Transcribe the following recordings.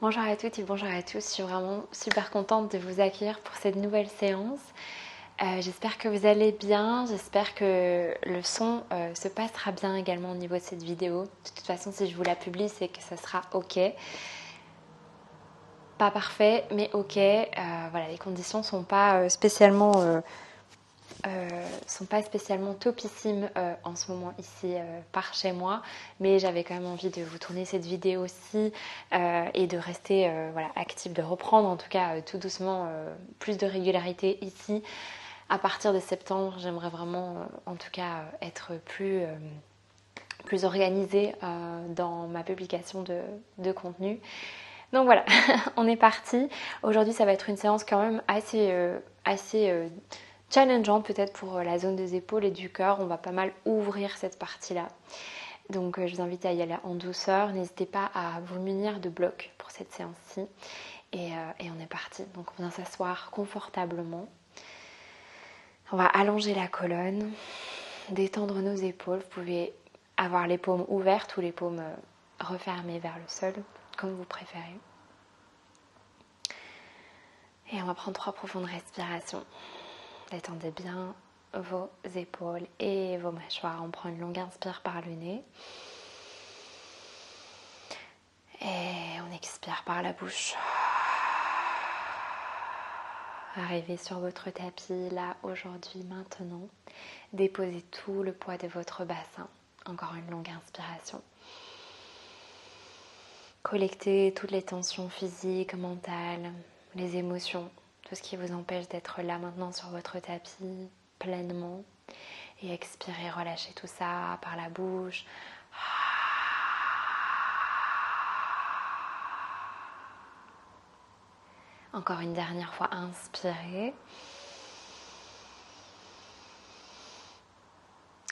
Bonjour à toutes et bonjour à tous, je suis vraiment super contente de vous accueillir pour cette nouvelle séance. J'espère que vous allez bien, j'espère que le son se passera bien également au niveau de cette vidéo. De toute façon, si je vous la publie, c'est que ça sera ok. Pas parfait, mais ok. Voilà, les conditions sont pas sont pas spécialement topissimes en ce moment ici par chez moi, mais j'avais quand même envie de vous tourner cette vidéo aussi et de rester voilà, active, de reprendre en tout cas tout doucement plus de régularité ici. À partir de septembre, j'aimerais vraiment en tout cas être plus organisée dans ma publication de contenu. Donc voilà, on est parti. Aujourd'hui, ça va être une séance quand même assez challengeante peut-être pour la zone des épaules et du cœur. On va pas mal ouvrir cette partie-là. Donc je vous invite à y aller en douceur. N'hésitez pas à vous munir de blocs pour cette séance-ci. Et on est parti. Donc on vient s'asseoir confortablement. On va allonger la colonne, détendre nos épaules. Vous pouvez avoir les paumes ouvertes ou les paumes refermées vers le sol, comme vous préférez. Et on va prendre 3 profondes respirations. Détendez bien vos épaules et vos mâchoires. On prend une longue inspire par le nez. Et on expire par la bouche. Arrivez sur votre tapis, là, aujourd'hui, maintenant. Déposez tout le poids de votre bassin. Encore une longue inspiration. Collectez toutes les tensions physiques, mentales, les émotions, tout ce qui vous empêche d'être là maintenant sur votre tapis pleinement. Et expirez, relâchez tout ça par la bouche. Encore une dernière fois, inspirez.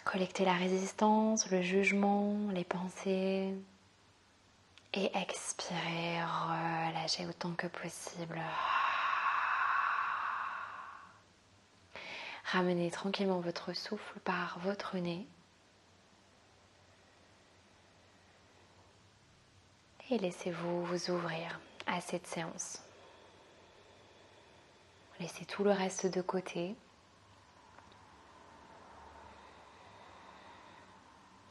Collectez la résistance, le jugement, les pensées. Et expirez, relâchez autant que possible. Ramenez tranquillement votre souffle par votre nez. Et laissez-vous vous ouvrir à cette séance. Laissez tout le reste de côté.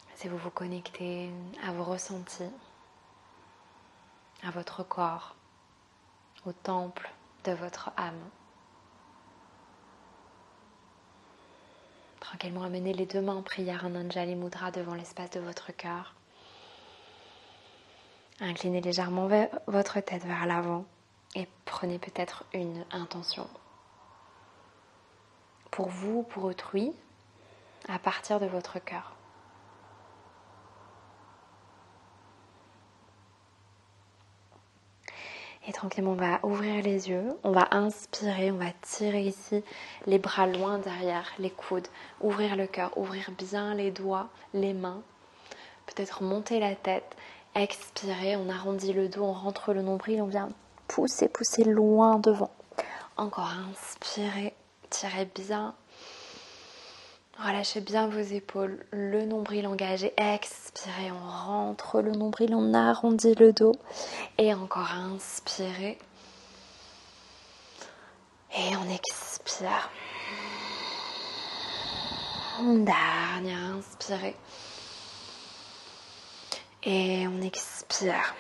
Laissez-vous vous connecter à vos ressentis, à votre corps, au temple de votre âme. Tranquillement amenez les 2 mains en prière en Anjali Mudra devant l'espace de votre cœur. Inclinez légèrement votre tête vers l'avant et prenez peut-être une intention. Pour vous, pour autrui, à partir de votre cœur. Et tranquillement, on va ouvrir les yeux, on va inspirer, on va tirer ici les bras loin derrière, les coudes, ouvrir le cœur, ouvrir bien les doigts, les mains, peut-être monter la tête, expirer, on arrondit le dos, on rentre le nombril, on vient pousser loin devant. Encore inspirer, tirez bien. Relâchez bien vos épaules, le nombril engagé, expirez, on rentre le nombril, on arrondit le dos et encore inspirez et on expire. Dernière inspirez et on expire.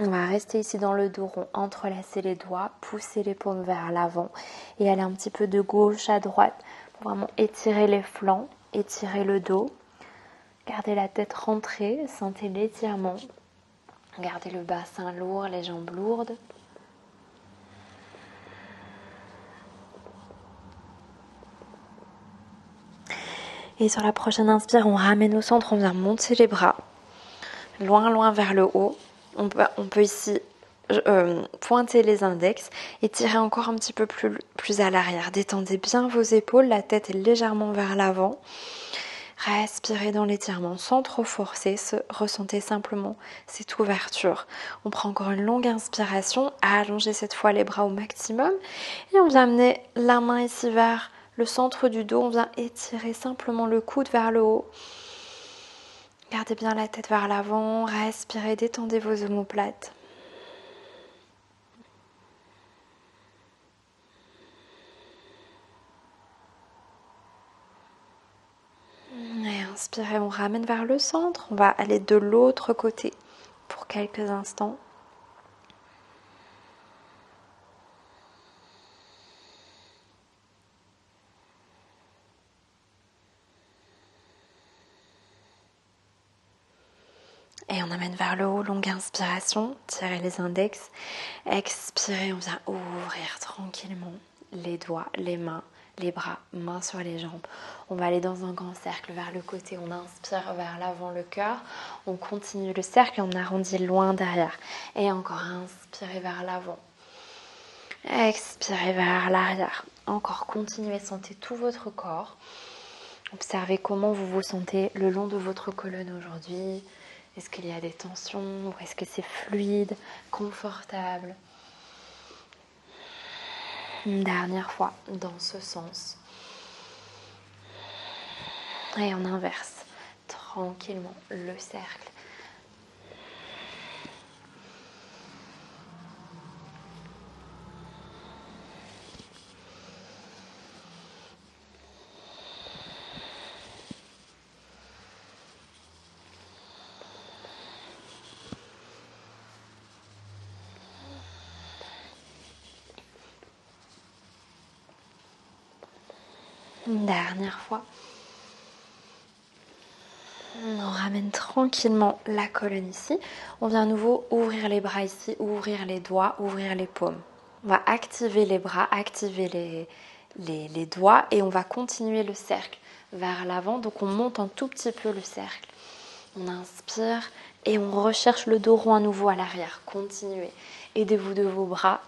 On va rester ici dans le dos rond, entrelacer les doigts, pousser les paumes vers l'avant et aller un petit peu de gauche à droite pour vraiment étirer les flancs, étirer le dos. Gardez la tête rentrée, sentez l'étirement. Gardez le bassin lourd, les jambes lourdes. Et sur la prochaine inspire, on ramène au centre, on vient monter les bras. Loin vers le haut. On peut ici pointer les index et tirer encore un petit peu plus à l'arrière. Détendez bien vos épaules, la tête est légèrement vers l'avant. Respirez dans l'étirement sans trop forcer, ressentez simplement cette ouverture. On prend encore une longue inspiration, allongez cette fois les bras au maximum et on vient amener la main ici vers le centre du dos, on vient étirer simplement le coude vers le haut. Gardez bien la tête vers l'avant, respirez, détendez vos omoplates. Inspirez, on ramène vers le centre. On va aller de l'autre côté pour quelques instants. Et on amène vers le haut, longue inspiration, tirez les index. Expirez, on vient ouvrir tranquillement les doigts, les mains, les bras, mains sur les jambes. On va aller dans un grand cercle vers le côté. On inspire vers l'avant le cœur. On continue le cercle et on arrondit loin derrière. Et encore, inspirez vers l'avant. Expirez vers l'arrière. Encore, continuez, sentez tout votre corps. Observez comment vous vous sentez le long de votre colonne aujourd'hui. Est-ce qu'il y a des tensions ou est-ce que c'est fluide, confortable? Une dernière fois dans ce sens. Et on inverse tranquillement le cercle. Une dernière fois. On ramène tranquillement la colonne ici. On vient à nouveau ouvrir les bras ici, ouvrir les doigts, ouvrir les paumes. On va activer les bras, activer les doigts et on va continuer le cercle vers l'avant. Donc on monte un tout petit peu le cercle. On inspire et on recherche le dos rond à nouveau à l'arrière. Continuez. Aidez-vous de vos bras.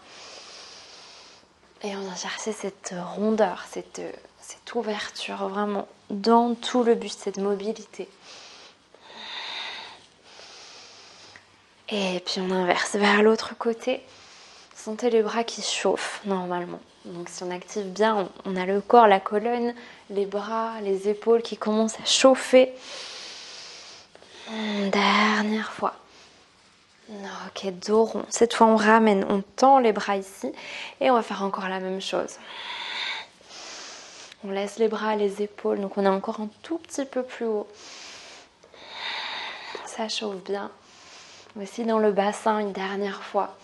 Et on va chercher cette rondeur, cette ouverture vraiment dans tout le buste, cette mobilité. Et puis on inverse vers l'autre côté. Sentez les bras qui chauffent normalement. Donc si on active bien, on a le corps, la colonne, les bras, les épaules qui commencent à chauffer. Dernière fois. Ok, dos rond. Cette fois on ramène, on tend les bras ici et on va faire encore la même chose. On laisse les bras, les épaules, donc on est encore un tout petit peu plus haut. Ça chauffe bien. Aussi dans le bassin, une dernière fois.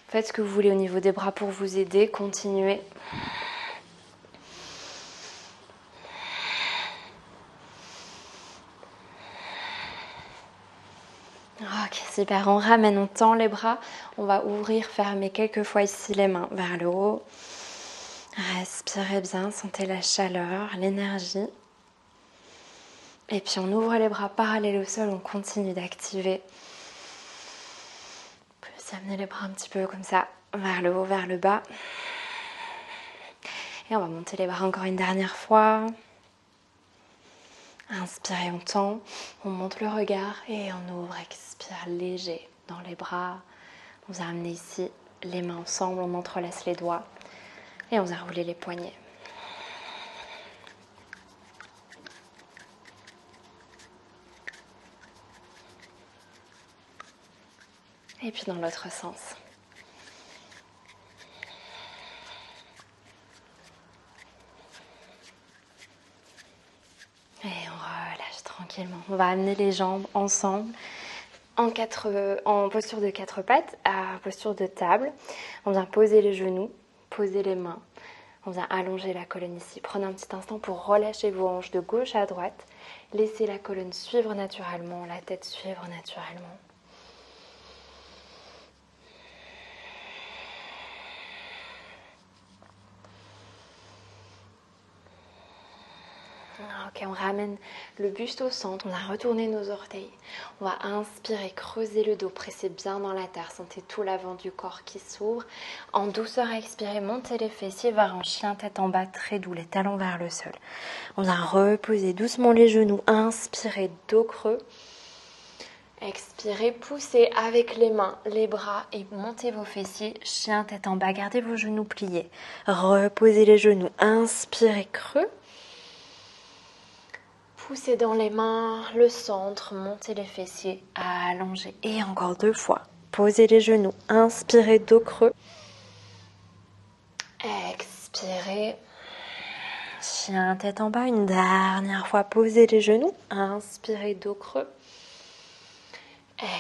Faites ce que vous voulez au niveau des bras pour vous aider. Continuez. Ok, super. On ramène, on tend les bras. On va ouvrir, fermer quelques fois ici les mains vers le haut. Respirez bien, sentez la chaleur, l'énergie. Et puis on ouvre les bras parallèles au sol, on continue d'activer. On peut aussi amener les bras un petit peu comme ça, vers le haut, vers le bas. Et on va monter les bras encore une dernière fois. Inspirez, on tend, on monte le regard et on ouvre, expire léger dans les bras. On va amener ici les mains ensemble, on entrelace les doigts et on va rouler les poignets. Et puis dans l'autre sens. Et on relâche tranquillement. On va amener les jambes ensemble en posture de 4 pattes, à posture de table. On vient poser les genoux, poser les mains. On vient allonger la colonne ici. Prenez un petit instant pour relâcher vos hanches de gauche à droite. Laissez la colonne suivre naturellement, la tête suivre naturellement. Ok, on ramène le buste au centre, on va retourner nos orteils. On va inspirer, creuser le dos, presser bien dans la terre. Sentez tout l'avant du corps qui s'ouvre. En douceur, expirez, montez les fessiers vers un chien tête en bas, très doux, les talons vers le sol. On va reposer doucement les genoux, inspirez, dos creux. Expirez, poussez avec les mains, les bras et montez vos fessiers, chien tête en bas, gardez vos genoux pliés. Reposez les genoux, inspirez, creux. Poussez dans les mains, le centre, montez les fessiers, allongez. Et encore 2 fois. Posez les genoux, inspirez, dos creux. Expirez. Chien tête en bas, une dernière fois, posez les genoux. Inspirez, dos creux.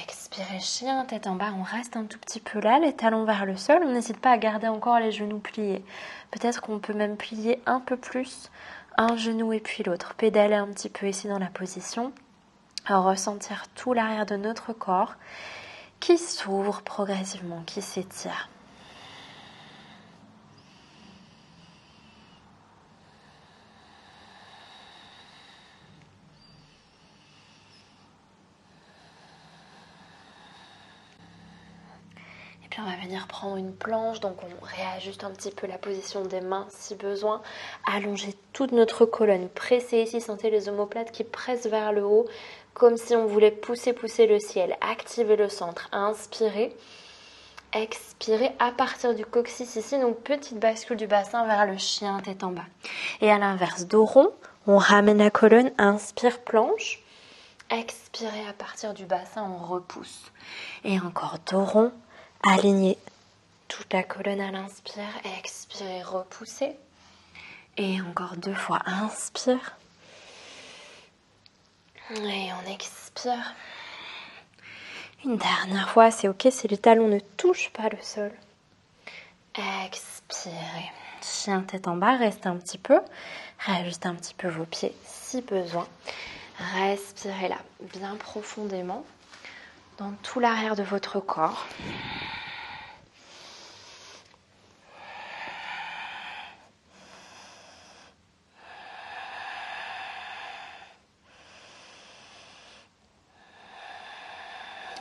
Expirez, chien tête en bas. On reste un tout petit peu là, les talons vers le sol. On n'hésite pas à garder encore les genoux pliés. Peut-être qu'on peut même plier un peu plus un genou et puis l'autre. Pédaler un petit peu ici dans la position. Ressentir tout l'arrière de notre corps qui s'ouvre progressivement, qui s'étire. Et puis on va venir prendre une planche, donc on réajuste un petit peu la position des mains si besoin. Allonger toute notre colonne, presser ici, sentez les omoplates qui pressent vers le haut, comme si on voulait pousser le ciel. Activez le centre, inspirez. Expirez à partir du coccyx ici, donc petite bascule du bassin vers le chien tête en bas. Et à l'inverse, dos rond, on ramène la colonne, inspire, planche. Expirez à partir du bassin, on repousse. Et encore dos rond, alignez toute la colonne à l'inspire. Expirez, repoussez. Et encore 2 fois, inspire. Et on expire. Une dernière fois, c'est ok si les talons ne touchent pas le sol. Expirez. Chien tête en bas, restez un petit peu. Réajustez un petit peu vos pieds si besoin. Respirez là, bien profondément, dans tout l'arrière de votre corps.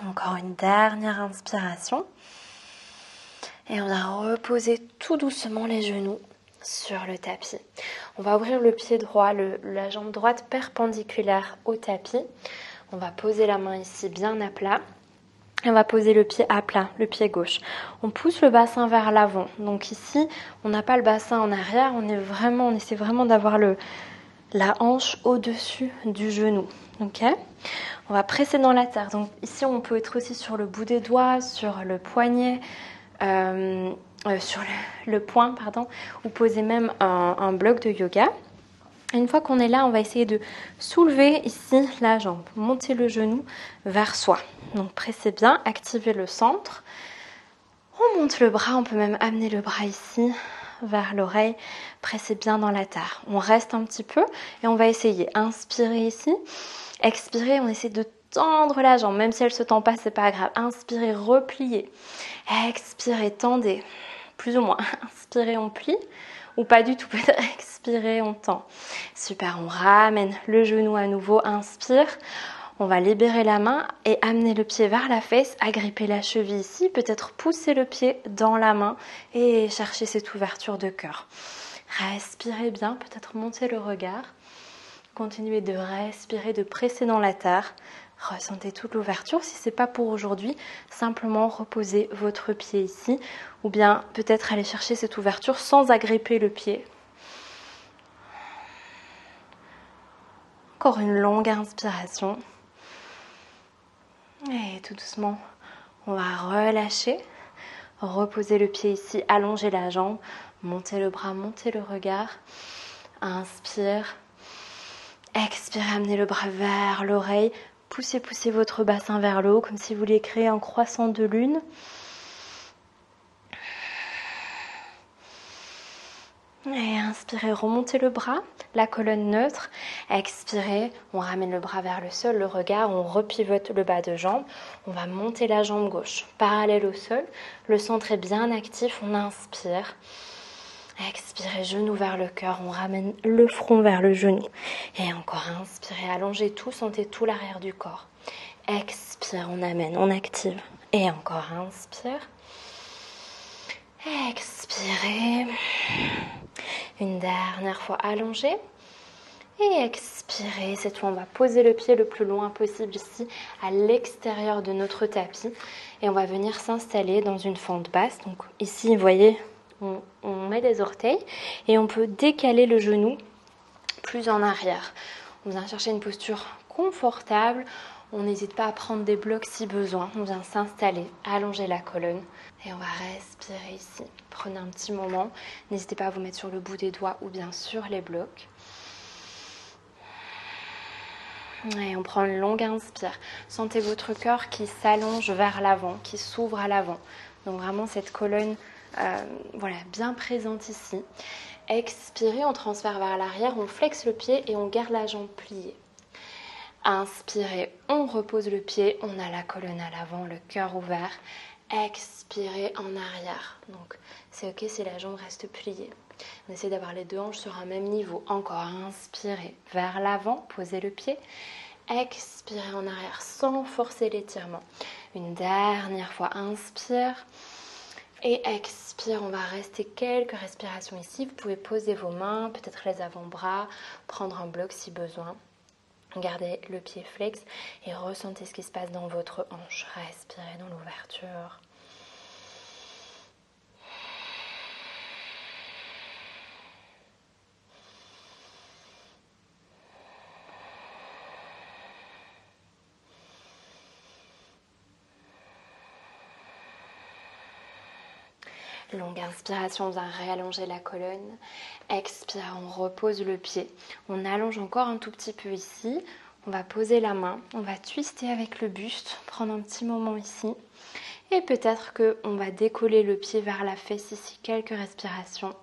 Encore une dernière inspiration. Et on va reposer tout doucement les genoux sur le tapis. On va ouvrir le pied droit, la jambe droite perpendiculaire au tapis. On va poser la main ici bien à plat. Et on va poser le pied à plat, le pied gauche. On pousse le bassin vers l'avant. Donc ici, on n'a pas le bassin en arrière. On essaie vraiment d'avoir la hanche au-dessus du genou. Ok ? On va presser dans la terre. Donc ici, on peut être aussi sur le bout des doigts, sur le poignet, sur le poing, ou poser même un bloc de yoga. Une fois qu'on est là, on va essayer de soulever ici la jambe, monter le genou vers soi. Donc pressez bien, activez le centre. On monte le bras, on peut même amener le bras ici vers l'oreille. Pressez bien dans la terre. On reste un petit peu et on va essayer. Inspirez ici, expirez, on essaie de tendre la jambe, même si elle ne se tend pas, c'est pas grave. Inspirez, repliez. Expirez, tendez, plus ou moins. Inspirez, on plie, ou pas du tout, peut-être expirez, on tend. Super, on ramène le genou à nouveau, inspire. On va libérer la main et amener le pied vers la fesse, agripper la cheville ici, peut-être pousser le pied dans la main et chercher cette ouverture de cœur. Respirez bien, peut-être monter le regard. Continuez de respirer, de presser dans la terre. Ressentez toute l'ouverture. Si ce n'est pas pour aujourd'hui, simplement reposez votre pied ici. Ou bien peut-être aller chercher cette ouverture sans agripper le pied. Encore une longue inspiration. Et tout doucement, on va relâcher. Reposer le pied ici, allonger la jambe. Monter le bras, monter le regard. Inspire. Expirez, amenez le bras vers l'oreille. Poussez votre bassin vers le haut, comme si vous vouliez créer un croissant de lune. Et inspirez, remontez le bras, la colonne neutre. Expirez, on ramène le bras vers le sol, le regard, on repivote le bas de jambe. On va monter la jambe gauche, parallèle au sol. Le centre est bien actif, on inspire. Expirez, genou vers le cœur, on ramène le front vers le genou. Et encore, inspirez, allongez tout, sentez tout l'arrière du corps. Expire, on amène, on active. Et encore, inspire. Expirez. Une dernière fois, allongez. Et expirez. Cette fois, on va poser le pied le plus loin possible ici, à l'extérieur de notre tapis. Et on va venir s'installer dans une fente basse. Donc ici, vous voyez, on met les orteils et on peut décaler le genou plus en arrière. On vient chercher une posture confortable. On n'hésite pas à prendre des blocs si besoin. On vient s'installer, allonger la colonne. Et on va respirer ici. Prenez un petit moment. N'hésitez pas à vous mettre sur le bout des doigts ou bien sur les blocs. Et on prend une longue inspire. Sentez votre cœur qui s'allonge vers l'avant, qui s'ouvre à l'avant. Donc vraiment cette colonne voilà, bien présente ici. Expirez, on transfère vers l'arrière, on flexe le pied et on garde la jambe pliée. Inspirez, on repose le pied, on a la colonne à l'avant, le cœur ouvert. Expirez en arrière. Donc c'est ok si la jambe reste pliée. On essaie d'avoir les deux hanches sur un même niveau. Encore, inspirez vers l'avant, posez le pied. Expirez en arrière sans forcer l'étirement. Une dernière fois, inspire. Et expire, on va rester quelques respirations ici. Vous pouvez poser vos mains, peut-être les avant-bras, prendre un bloc si besoin. Gardez le pied flex et ressentez ce qui se passe dans votre hanche. Respirez dans l'ouverture. Longue inspiration, on vient réallonger la colonne. Expire, on repose le pied. On allonge encore un tout petit peu ici. On va poser la main, on va twister avec le buste, prendre un petit moment ici. Et peut-être qu'on va décoller le pied vers la fesse ici, quelques respirations.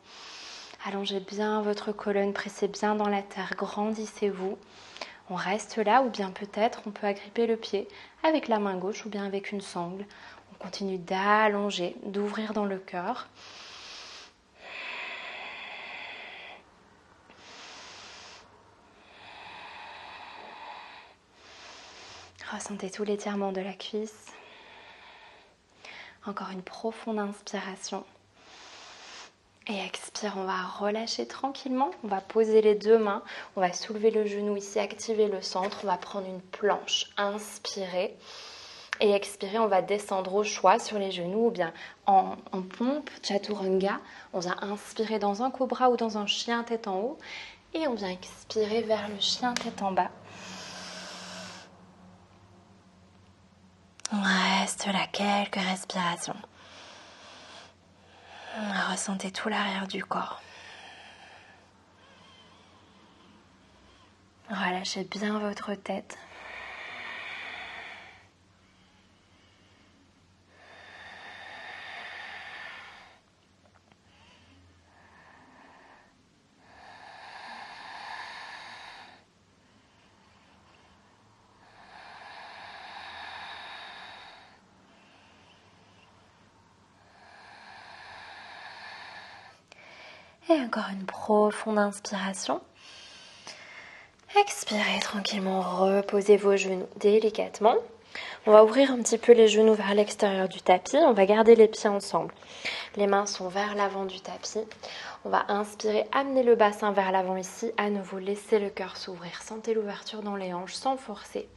Allongez bien votre colonne, pressez bien dans la terre, grandissez-vous. On reste là ou bien peut-être on peut agripper le pied avec la main gauche ou bien avec une sangle. On continue d'allonger, d'ouvrir dans le cœur. Ressentez tout l'étirement de la cuisse. Encore une profonde inspiration. Et expire, on va relâcher tranquillement. On va poser les deux mains. On va soulever le genou ici, activer le centre. On va prendre une planche. Inspirez. Et expirez, on va descendre au choix sur les genoux ou bien en pompe, chaturanga. On vient inspirer dans un cobra ou dans un chien tête en haut. Et on vient expirer vers le chien tête en bas. On reste là quelques respirations. Ressentez tout l'arrière du corps. Relâchez bien votre tête. Et encore une profonde inspiration. Expirez tranquillement, reposez vos genoux délicatement. On va ouvrir un petit peu les genoux vers l'extérieur du tapis. On va garder les pieds ensemble. Les mains sont vers l'avant du tapis. On va inspirer, amener le bassin vers l'avant ici. À nouveau, laissez le cœur s'ouvrir. Sentez l'ouverture dans les hanches sans forcer.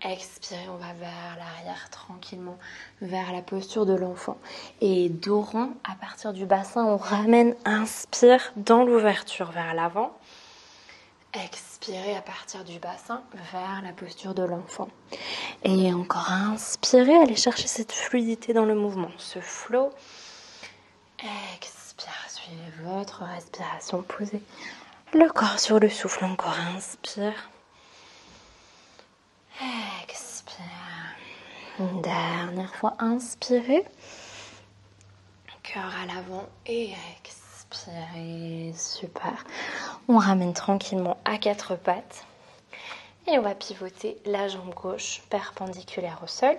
Expirez, on va vers l'arrière tranquillement, vers la posture de l'enfant. Et dos rond, à partir du bassin, on ramène, inspire dans l'ouverture vers l'avant. Expirez à partir du bassin vers la posture de l'enfant. Et encore inspirez, allez chercher cette fluidité dans le mouvement, ce flow. Expire, suivez votre respiration, posez le corps sur le souffle. Encore inspire. Expire. Une dernière fois, inspirez. Cœur à l'avant et expirez. Super. On ramène tranquillement à quatre pattes. Et on va pivoter la jambe gauche perpendiculaire au sol.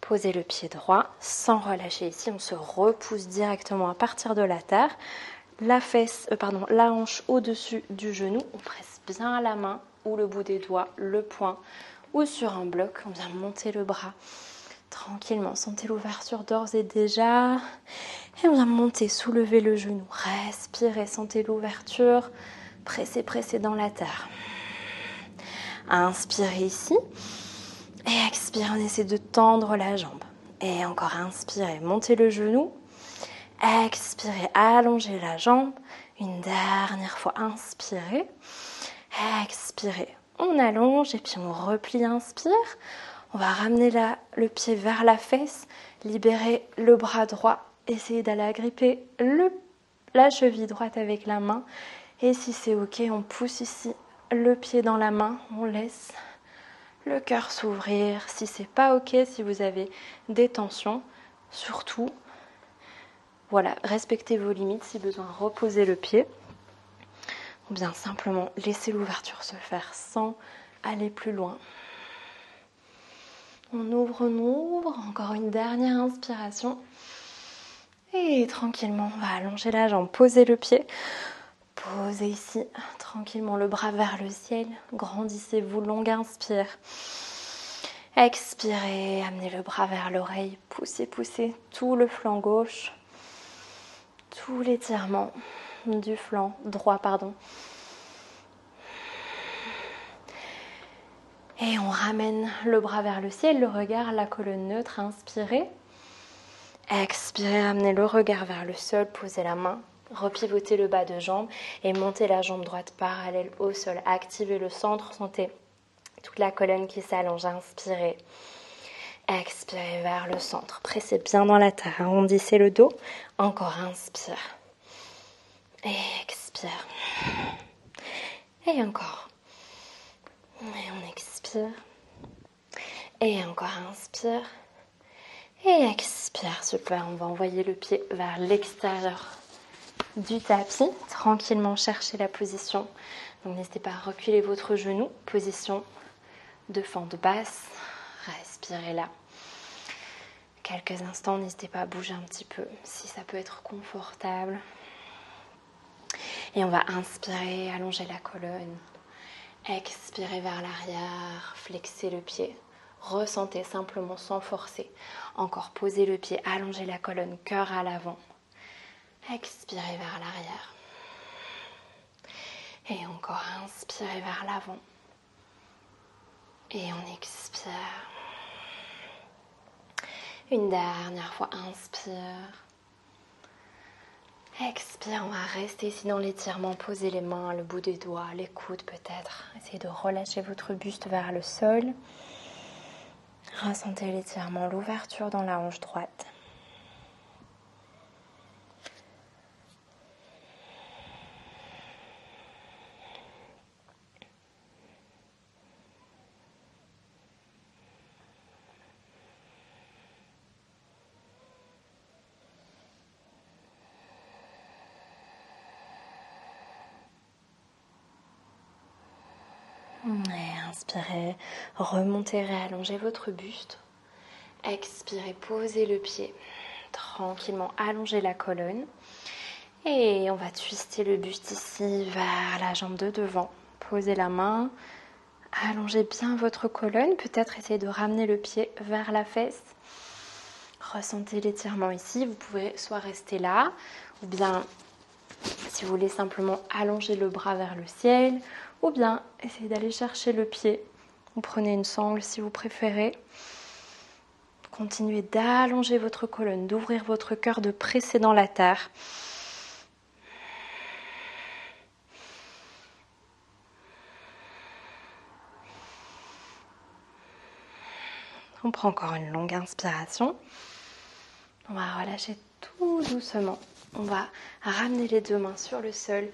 Posez le pied droit sans relâcher ici. On se repousse directement à partir de la terre. La hanche au-dessus du genou. On presse bien la main ou le bout des doigts, le poing ou sur un bloc. On vient monter le bras tranquillement. Sentez l'ouverture d'ores et déjà. Et on vient monter, soulever le genou. Respirez, sentez l'ouverture. Pressez, pressez dans la terre. Inspirez ici. Et expirez, on essaie de tendre la jambe. Et encore inspirez, montez le genou. Expirez, allongez la jambe. Une dernière fois, inspirez. Expirez, on allonge et puis on replie, inspire. On va ramener le pied vers la fesse libérez le bras droit. Essayez d'aller agripper la cheville droite avec la main. Et si c'est ok, on pousse ici le pied dans la main. On laisse le cœur s'ouvrir. Si c'est pas ok, si vous avez des tensions, surtout, voilà, respectez vos limites. Si besoin, reposez le pied. Ou bien simplement laisser l'ouverture se faire sans aller plus loin. On ouvre. Encore une dernière inspiration. Et tranquillement, on va allonger la jambe, poser le pied. Posez ici, tranquillement, le bras vers le ciel. Grandissez-vous, longue inspire. Expirez, amenez le bras vers l'oreille. Poussez tout le flanc gauche. Tout l'étirement du flanc droit, pardon. Et on ramène le bras vers le ciel, le regard, la colonne neutre. Inspirez. Expirez, ramenez le regard vers le sol, posez la main, repivotez le bas de jambe et montez la jambe droite parallèle au sol. Activez le centre, sentez toute la colonne qui s'allonge. Inspirez. Expirez vers le centre. Pressez bien dans la terre, arrondissez le dos. Encore, inspire. Expire. Et encore. Et on expire. Et encore, inspire. Et expire, super, on va envoyer le pied vers l'extérieur du tapis. Tranquillement, cherchez la position. Donc n'hésitez pas à reculer votre genou. Position de fente basse. Respirez là. Quelques instants, n'hésitez pas à bouger un petit peu si ça peut être confortable. Et on va inspirer, allonger la colonne. Expirez vers l'arrière, flexez le pied. Ressentez simplement sans forcer. Encore, posez le pied, allongez la colonne, cœur à l'avant. Expirez vers l'arrière. Et encore, inspirez vers l'avant. Et on expire. Une dernière fois, inspire. Expire, on va rester ici dans l'étirement. Posez les mains, le bout des doigts, les coudes peut-être. Essayez de relâcher votre buste vers le sol. Ressentez l'étirement, l'ouverture dans la hanche droite. Et inspirez, remontez, réallongez votre buste. Expirez, posez le pied. Tranquillement, allongez la colonne. Et on va twister le buste ici vers la jambe de devant. Posez la main, allongez bien votre colonne. Peut-être essayez de ramener le pied vers la fesse. Ressentez l'étirement ici. Vous pouvez soit rester là, ou bien, si vous voulez simplement allonger le bras vers le ciel, ou bien essayez d'aller chercher le pied. Vous prenez une sangle si vous préférez. Continuez d'allonger votre colonne, d'ouvrir votre cœur, de presser dans la terre. On prend encore une longue inspiration. On va relâcher tout doucement. On va ramener les deux mains sur le sol,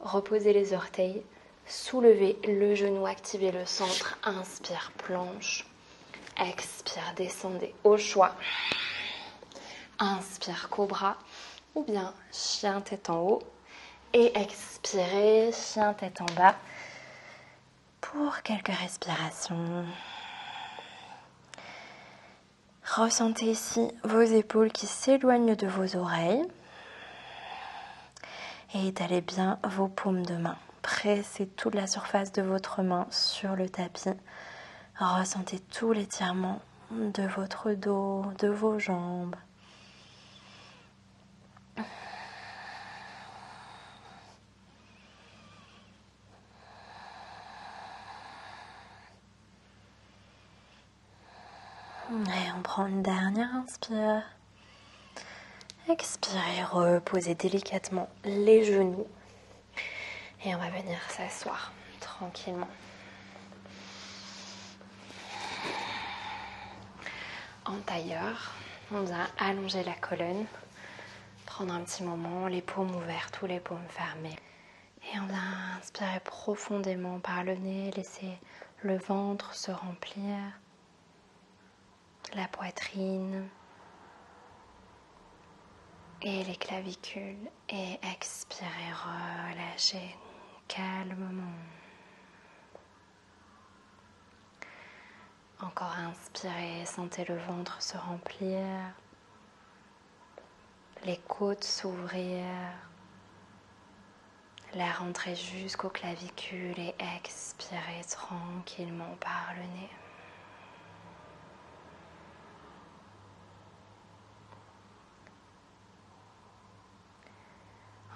reposer les orteils, soulever le genou, activer le centre. Inspire, planche. Expire, descendez au choix. Inspire, cobra ou bien chien tête en haut. Et expirez, chien tête en bas pour quelques respirations. Ressentez ici vos épaules qui s'éloignent de vos oreilles. Et étalez bien vos paumes de main. Pressez toute la surface de votre main sur le tapis. Ressentez tout l'étirement de votre dos, de vos jambes. Et on prend une dernière inspire. Expirez, reposez délicatement les genoux. Et on va venir s'asseoir tranquillement. En tailleur. On vient allonger la colonne, prendre un petit moment, les paumes ouvertes ou les paumes fermées. Et on vient inspirer profondément par le nez, laisser le ventre se remplir, la poitrine et les clavicules. Et expirer, relâcher calmement. Encore inspirer, sentez le ventre se remplir, les côtes s'ouvrir, l'air rentrer jusqu'aux clavicules et expirer tranquillement par le nez.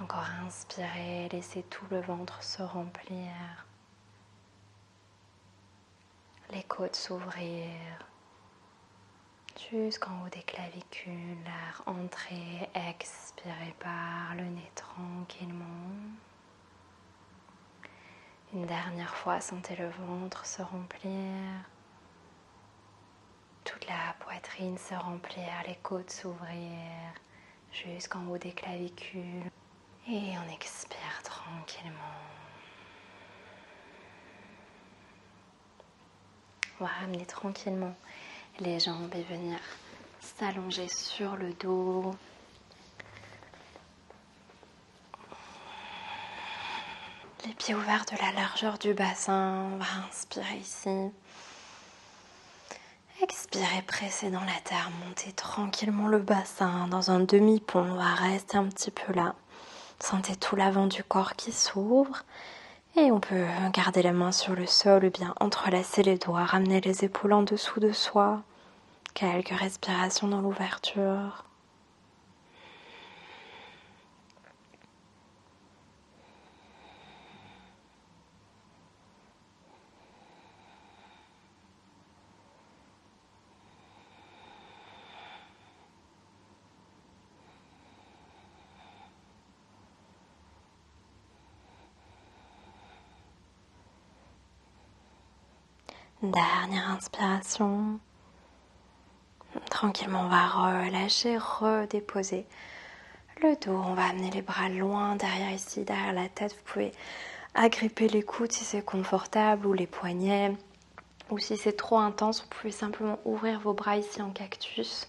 Encore inspirer, laissez tout le ventre se remplir, les côtes s'ouvrir, jusqu'en haut des clavicules, l'air entrer, expirer par le nez tranquillement. Une dernière fois, sentez le ventre se remplir, toute la poitrine se remplir, les côtes s'ouvrir, jusqu'en haut des clavicules. Et on expire tranquillement. On va ramener tranquillement les jambes et venir s'allonger sur le dos. Les pieds ouverts de la largeur du bassin. On va inspirer ici. Expirez, pressez dans la terre. Montez tranquillement le bassin dans un demi-pont. On va rester un petit peu là. Sentez tout l'avant du corps qui s'ouvre. Et on peut garder la main sur le sol ou bien entrelacer les doigts, ramener les épaules en dessous de soi. Quelques respirations dans l'ouverture. Dernière inspiration. Tranquillement, on va relâcher, redéposer le dos. On va amener les bras loin derrière ici, derrière la tête. Vous pouvez agripper les coudes si c'est confortable ou les poignets. Ou si c'est trop intense, vous pouvez simplement ouvrir vos bras ici en cactus.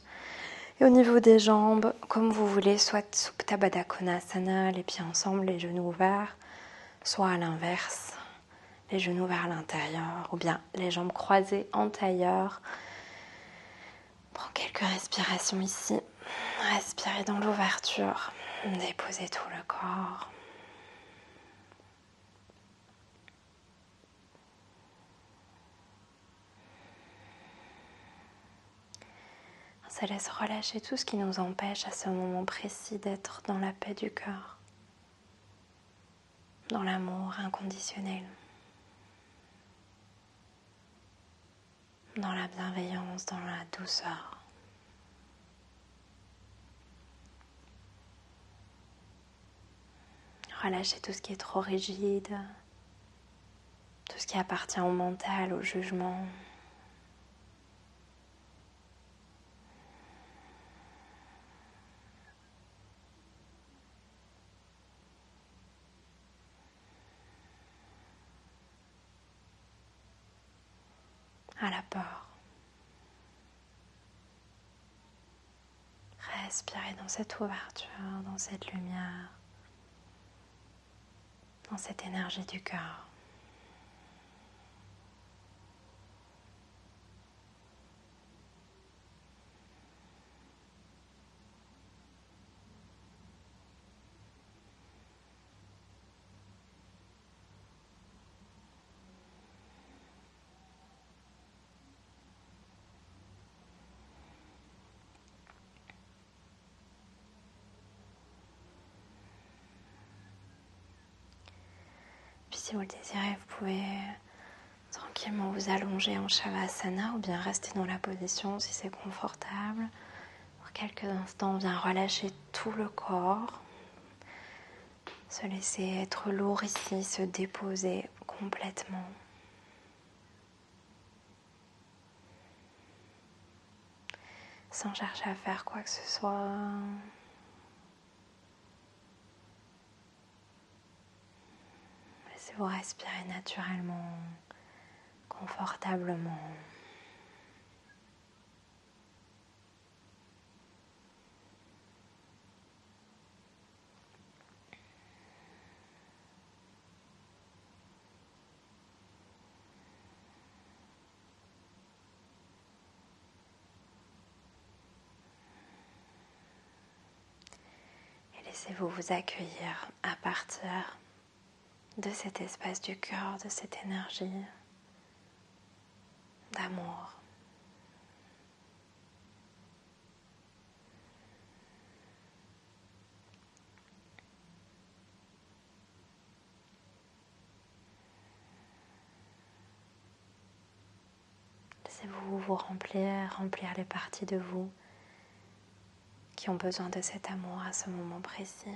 Et au niveau des jambes, comme vous voulez, soit Supta Baddha Konasana, les pieds ensemble, les genoux ouverts, soit à l'inverse, les genoux vers l'intérieur, ou bien les jambes croisées en tailleur. Prends quelques respirations ici. Respirez dans l'ouverture. Déposez tout le corps. On se laisse relâcher tout ce qui nous empêche à ce moment précis d'être dans la paix du cœur, dans l'amour inconditionnel, dans la bienveillance, dans la douceur. Relâchez tout ce qui est trop rigide, tout ce qui appartient au mental, au jugement. À la peur. Respirez dans cette ouverture, dans cette lumière, dans cette énergie du cœur. Puis si vous le désirez, vous pouvez tranquillement vous allonger en Shavasana ou bien rester dans la position si c'est confortable. Pour quelques instants, on vient relâcher tout le corps. Se laisser être lourd ici, se déposer complètement. sans chercher à faire quoi que ce soit. Laissez-vous respirer naturellement, confortablement. Laissez-vous vous accueillir à partir de cet espace du cœur, de cette énergie d'amour. Laissez-vous vous remplir les parties de vous qui ont besoin de cet amour à ce moment précis.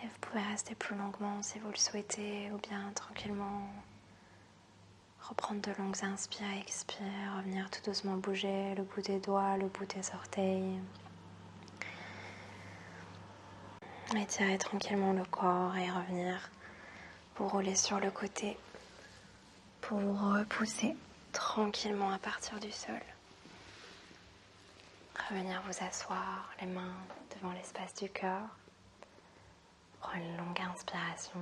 Et vous pouvez rester plus longuement si vous le souhaitez, ou bien tranquillement reprendre de longues inspires et expires, revenir tout doucement bouger le bout des doigts, le bout des orteils. Étirez tranquillement le corps et revenir vous rouler sur le côté pour vous repousser tranquillement à partir du sol. Revenir vous asseoir, les mains devant l'espace du cœur. Prenez une longue inspiration.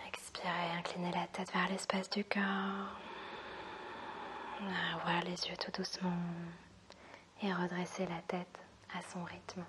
Expirez, inclinez la tête vers l'espace du cœur. Ouvrir les yeux tout doucement et redresser la tête à son rythme.